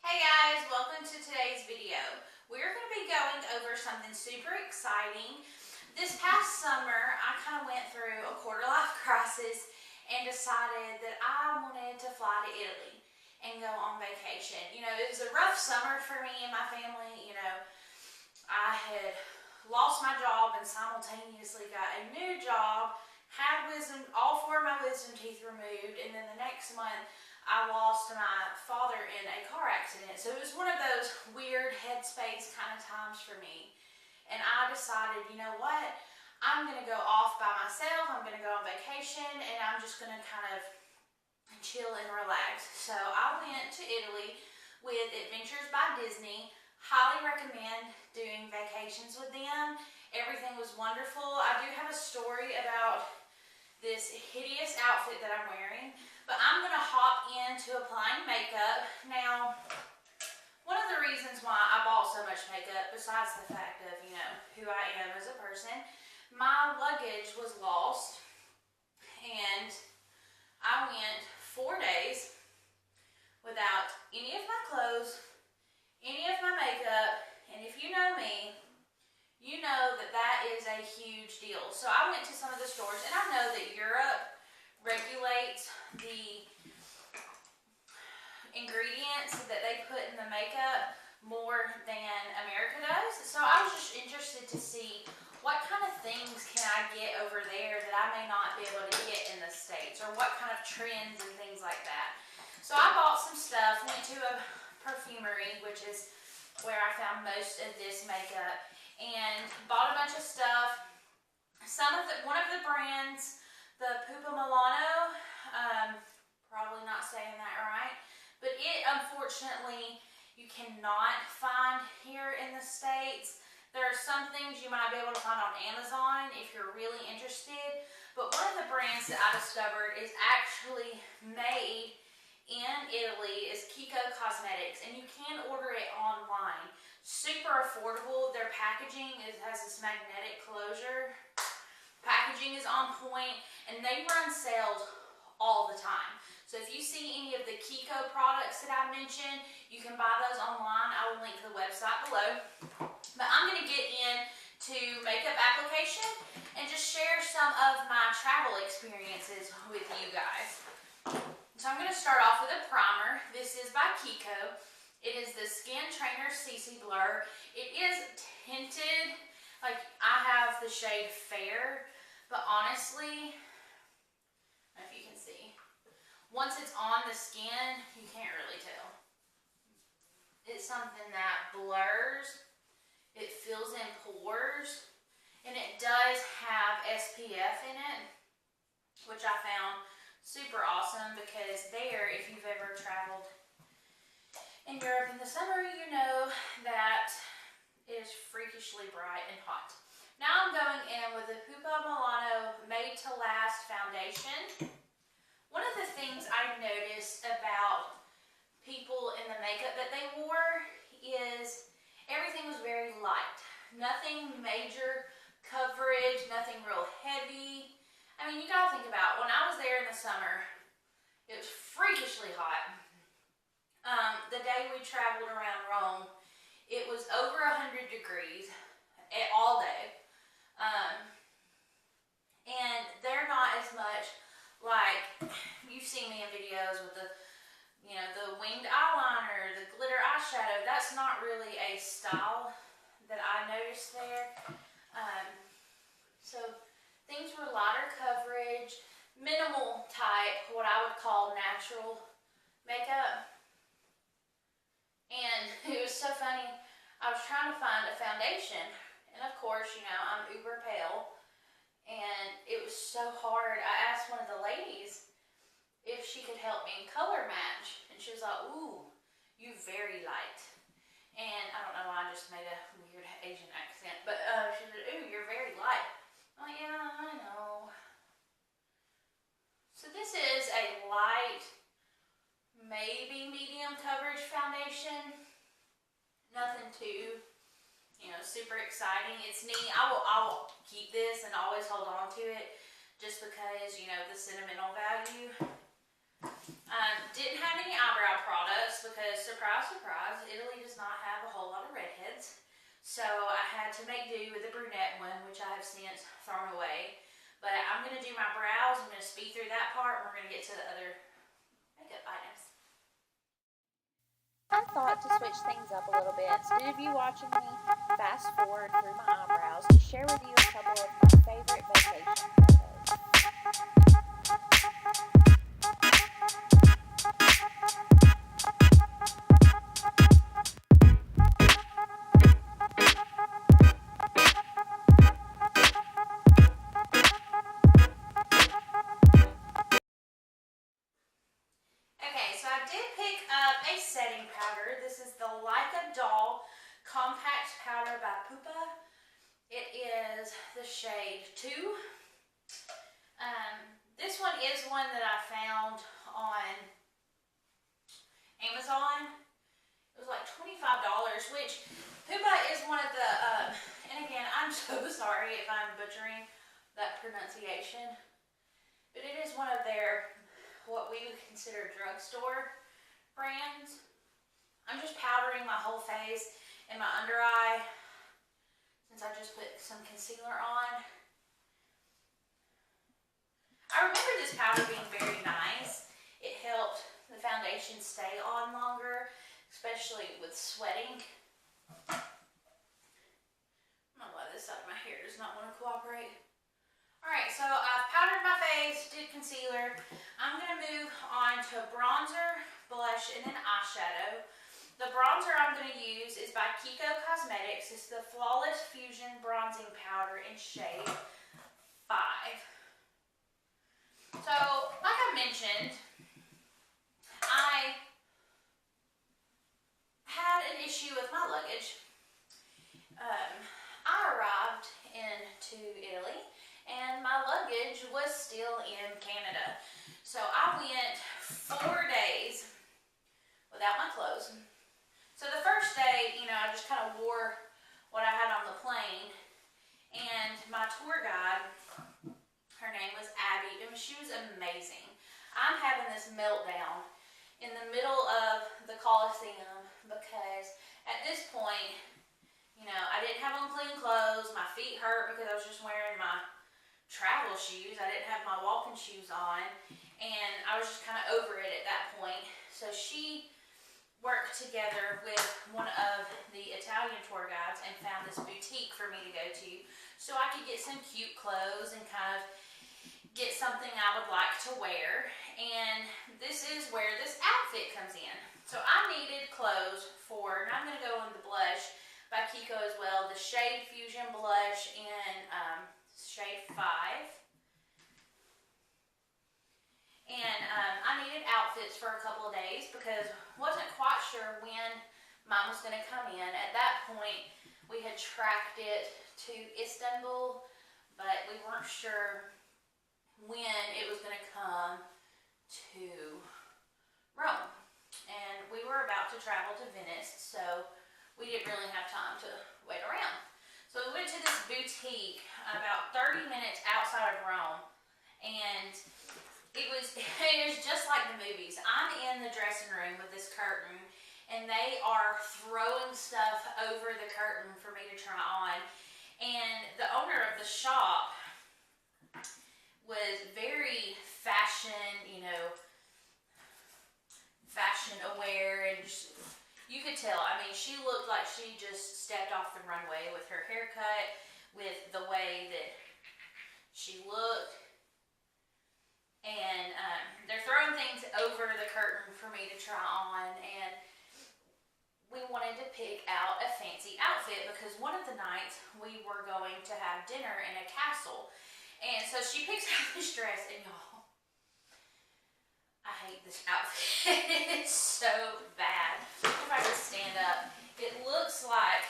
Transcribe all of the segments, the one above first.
Hey guys, welcome to today's video. We're going to be going over something super exciting. This past summer, I kind of went through a quarter-life crisis and decided that I wanted to fly to Italy and go on vacation. You know, it was a rough summer for me and my family. You know, I had lost my job and simultaneously got a new job, had all four of my wisdom teeth removed, and then the next month, I lost my father in a car accident. So it was one of those weird headspace kind of times for me. And I decided, you know what? I'm going to go off by myself. I'm going to go on vacation and I'm just going to kind of chill and relax. So I went to Italy with Adventures by Disney. Highly recommend doing vacations with them. Everything was wonderful. I do have a story about this hideous outfit that I'm wearing, but I'm going to hop into applying makeup. Now, one of the reasons why I bought so much makeup, besides the fact of, you know, who I am as a person, my luggage was lost, and I went 4 days without any of my clothes, any of my makeup, and if you know me, you know that that is a huge deal. So I went to some of the stores, and I know that Europe regulates the ingredients that they put in the makeup more than America does. So I was just interested to see what kind of things can I get over there that I may not be able to get in the States, or what kind of trends and things like that. So I bought some stuff, went to a perfumery, which is where I found most of this makeup, and bought a bunch of stuff. One of the brands, the Pupa Milano, probably not saying that right, but it unfortunately you cannot find here in the States. There are some things you might be able to find on Amazon if you're really interested, but one of the brands that I discovered is actually made in Italy is Kiko Cosmetics, and you can order it online. Super affordable. Their packaging has this magnetic closure. Packaging is on point, and they run sales all the time. So if you see any of the Kiko products that I mentioned, you can buy those online. I will link the website below. But I'm going to get into makeup application and just share some of my travel experiences with you guys. So I'm going to start off with a primer. This is by Kiko. It is the Skin Trainer CC Blur. It is tinted, like I have the shade Fair, but honestly, I don't know if you can see. Once it's on the skin, you can't really tell. It's something that blurs, it fills in pores, and it does have SPF in it, which I found super awesome because there, if you've ever traveled in Europe in the summer, you know that it is freakishly bright and hot. Now I'm going in with the Pupa Milano Made to Last Foundation. One of the things I noticed about people in the makeup that they wore is everything was very light. Nothing major coverage, nothing real heavy. I mean, you gotta think about, when I was there in the summer, it was freakishly hot. The day we traveled around Rome, it was over 100 degrees all day. And they're not as much like, you've seen me in videos with the, you know, the winged eyeliner, the glitter eyeshadow. That's not really a style that I noticed there. So things were lighter coverage, minimal type, what I would call natural makeup. And it was so funny, I was trying to find a foundation, and of course, you know, I'm uber pale, and it was so hard. I asked one of the ladies if she could help me color match, and she was like, ooh, you very light. And I don't know why I just made a weird Asian accent, but she said, ooh, you're very light. I'm like, yeah, I know. So this is a light, maybe medium coverage foundation. Nothing too, you know, super exciting. It's neat. I will keep this and always hold on to it just because, you know, the sentimental value. Didn't have any eyebrow products because, surprise, surprise, Italy does not have a whole lot of redheads. So I had to make do with the brunette one, which I have since thrown away. But I'm going to do my brows. I'm going to speed through that part, and we're going to get to the other makeup items. I thought to switch things up a little bit. Instead of you watching me fast forward through my eyebrows, to share with you a couple of my favorite vacation photos. Okay, so I did pick up a setting powder. This is the Like a Doll Compact Powder by Pupa. It is the shade 2. This one is one that I found on Amazon. It was like $25, which Pupa is one of the, and again, I'm so sorry if I'm butchering that pronunciation, but it is one of their, what we would consider drugstore brands. I'm just powdering my whole face and my under eye since I just put some concealer on. I remember this powder being very nice. It helped the foundation stay on longer, especially with sweating. I don't know why this side of my hair does not want to cooperate. Alright, so I've powdered my face, did concealer. I'm going to move on to bronzer, blush, and then eyeshadow. The bronzer I'm going to use is by Kiko Cosmetics. It's the Flawless Fusion Bronzing Powder in shade 5. So, like I mentioned, I had an issue with my luggage. I arrived into Italy and my luggage was still in Canada. So I went 4 days without my clothes. So the first day, I just kind of wore what I had on the plane, and my tour guide, her name was Abby, and she was amazing. I'm having this meltdown in the middle of the Coliseum because at this point, I didn't have on clean clothes. My feet hurt because I was just wearing my travel shoes. I didn't have my walking shoes on, and I was just kind of over it at that point. So she worked together with one of the Italian tour guides and found this boutique for me to go to so I could get some cute clothes and kind of get something I would like to wear. And this is where this outfit comes in. So I needed clothes for, and I'm going to go in the blush by Kiko as well, the Shade Fusion Blush in shade 5. And I needed outfits for a couple of days because wasn't quite sure when mine was going to come in. At that point, we had tracked it to Istanbul, but we weren't sure when it was going to come to Rome. And we were about to travel to Venice, so we didn't really have time to wait around. So we went to this boutique about 30 minutes outside of Rome, and it was just like the movies. I'm in the dressing room with this curtain, and they are throwing stuff over the curtain for me to try on. And the owner of the shop was very fashion, fashion aware, and you could tell. I mean, she looked like she just stepped off the runway with her haircut, with the way that she looked. And they're throwing things over the curtain for me to try on, and we wanted to pick out a fancy outfit because one of the nights we were going to have dinner in a castle. And so she picks out this dress, and y'all, I hate this outfit. It's so bad. If I could stand up, it looks like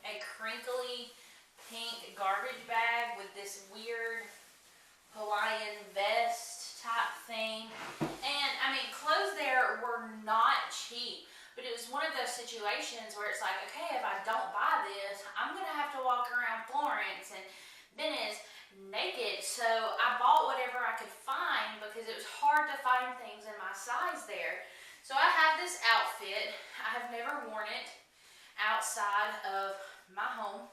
a crinkly pink garbage bag with this weird Hawaiian vest type thing. And I mean, clothes there were not cheap, but it was one of those situations where it's like, okay, if I don't buy this, I'm gonna have to walk around Florence and Venice naked, so I bought whatever I could find because it was hard to find things in my size there. So I have this outfit. I have never worn it outside of my home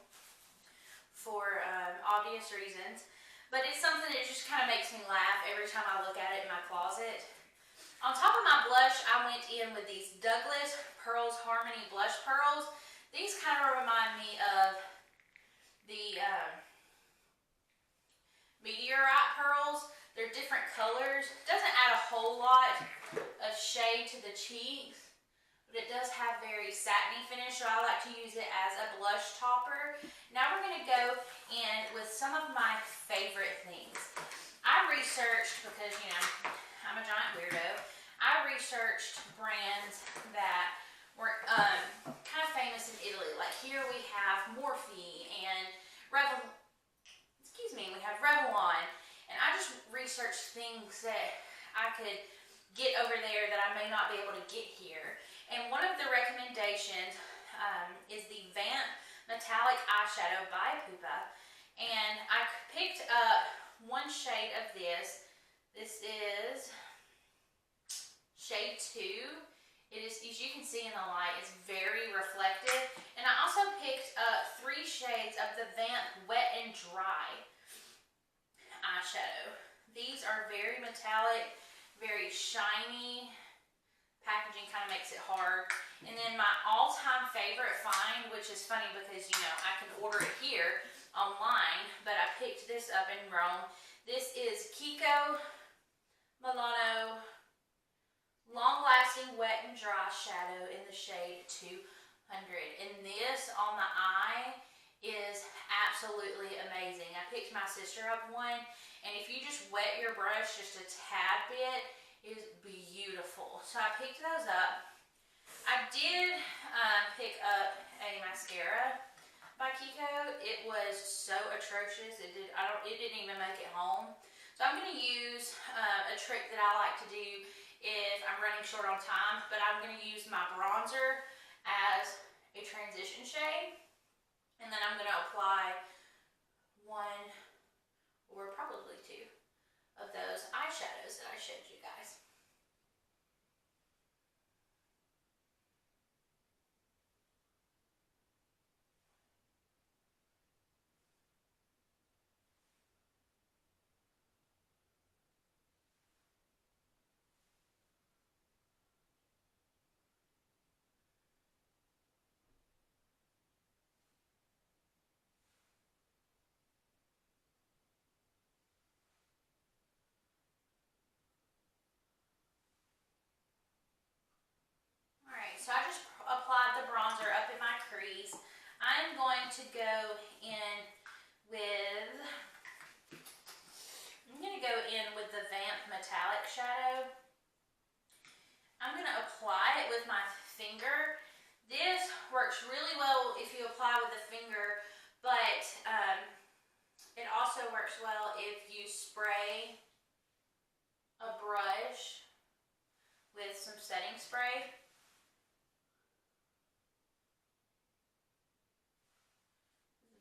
for obvious reasons, but it's something that just kind of makes me laugh every time I look at it in my closet. On top of my blush, I went in with these Douglas Pearls Harmony Blush Pearls. These kind of remind me of the Meteorite Pearls. They're different colors. Doesn't add a whole lot of shade to the cheeks, but it does have very satiny finish, so I like to use it as a blush topper. Now we're going to go in with some of my favorite things. I researched, because, you know, I'm a giant weirdo, I researched brands that were kind of famous in Italy. Like here we have Morphe and we have Revlon. And I just researched things that I could get over there that I may not be able to get here. And one of the recommendations is the Vamp Metallic Eyeshadow by Pupa. And I picked up one shade of this. This is shade 2. It is, as you can see in the light, it's very reflective. And I also picked up 3 shades of the Vamp Wet&Dry eyeshadow. These are very metallic, very shiny. Packaging kind of makes it hard. And then my all-time favorite find, which is funny because, you know, I can order it here online, but I picked this up in Rome. This is Kiko Milano Long-Lasting Wet and Dry Shadow in the shade 200. And this on the eye is absolutely amazing. I picked my sister up one, and if you just wet your brush just a tad bit, it is beautiful. So I picked those up. I did pick up a mascara by Kiko. It was so atrocious. It didn't even make it home. So I'm going to use a trick that I like to do if I'm running short on time, but I'm going to use my bronzer as a transition shade. And then I'm going to apply 1 or probably 2 of those eyeshadows that I showed you guys. So I just applied the bronzer up in my crease. I'm going to go in with, the Vamp Metallic Shadow. I'm going to apply it with my finger. This works really well if you apply with a finger, but it also works well if you spray a brush with some setting spray.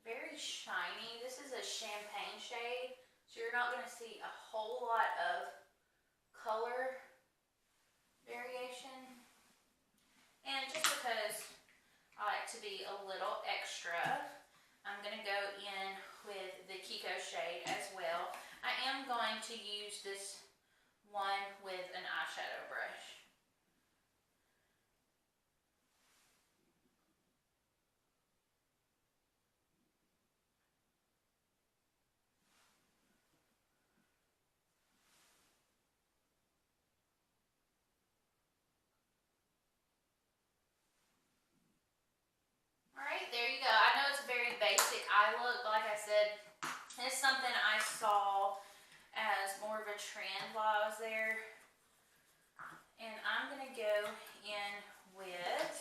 Very shiny. This is a champagne shade, so you're not going to see a whole lot of color variation. And just because I like to be a little extra, I'm going to go in with the Kiko shade as well. I am going to use this one with an eyeshadow brush. There you go. I know it's a very basic eye look, but like I said, it's something I saw as more of a trend while I was there. And I'm going to go in with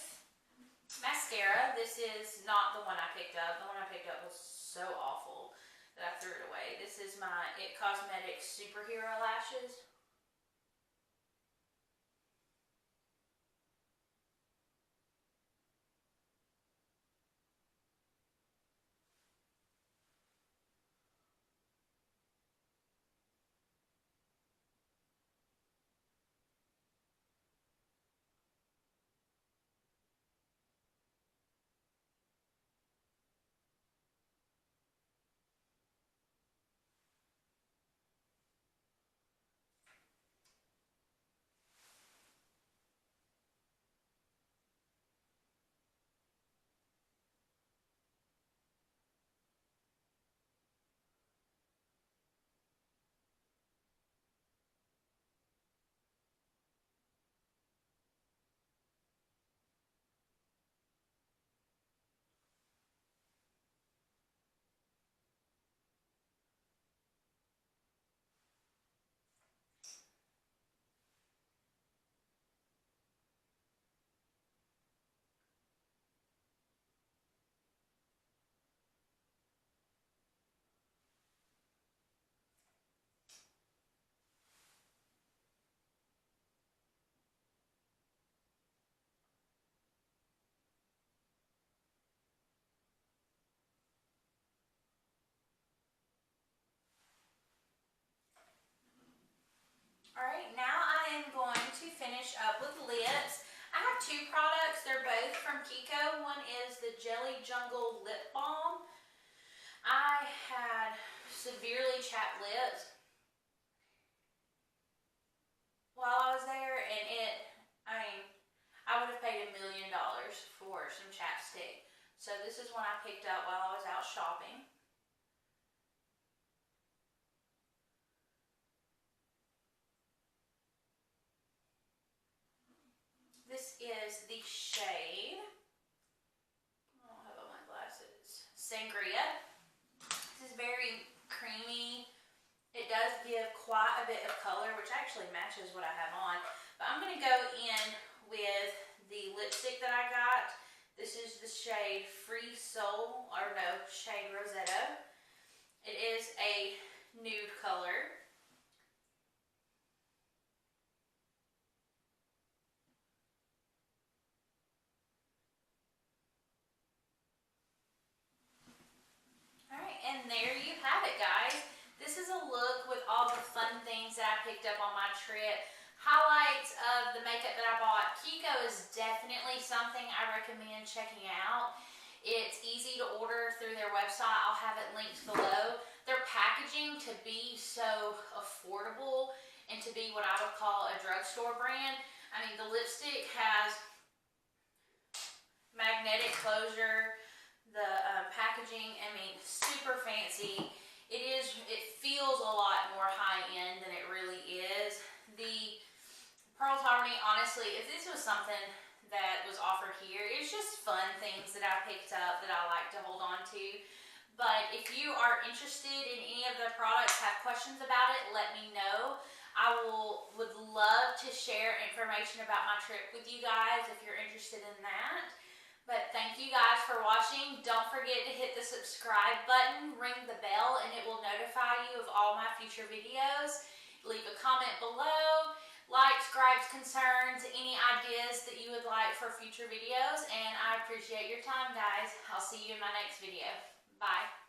mascara. This is not the one I picked up. The one I picked up was so awful that I threw it away. This is my It Cosmetics Superhero Lashes. Alright, now I am going to finish up with lips. I have two products. They're both from Kiko. One is the Jelly Jungle Lip Balm. I had severely chapped lips while I was there, and I would have paid $1 million for some chapstick. So this is one I picked up while I was out shopping. This is the shade, I don't have on my glasses, Sangria. This is very creamy. It does give quite a bit of color, which actually matches what I have on. But I'm going to go in with the lipstick that I got. This is the shade Free Soul, or no, shade Rosetto. It is a nude color. Alright, and there you have it, guys. This is a look with all the fun things that I picked up on my trip. Highlights of the makeup that I bought. Kiko is definitely something I recommend checking out. It's easy to order through their website. I'll have it linked below. Their packaging, to be so affordable and to be what I would call a drugstore brand. I mean, the lipstick has magnetic closure. The packaging, I mean, super fancy. It feels a lot more high-end than it really is. The Pearl Harmony, honestly, if this was something that was offered here, it's just fun things that I picked up that I like to hold on to. But if you are interested in any of the products, have questions about it, let me know. I would love to share information about my trip with you guys if you're interested in that. But thank you guys for watching. Don't forget to hit the subscribe button, ring the bell, and it will notify you of all my future videos. Leave a comment below, likes, gripes, concerns, any ideas that you would like for future videos, and I appreciate your time, guys. I'll see you in my next video. Bye.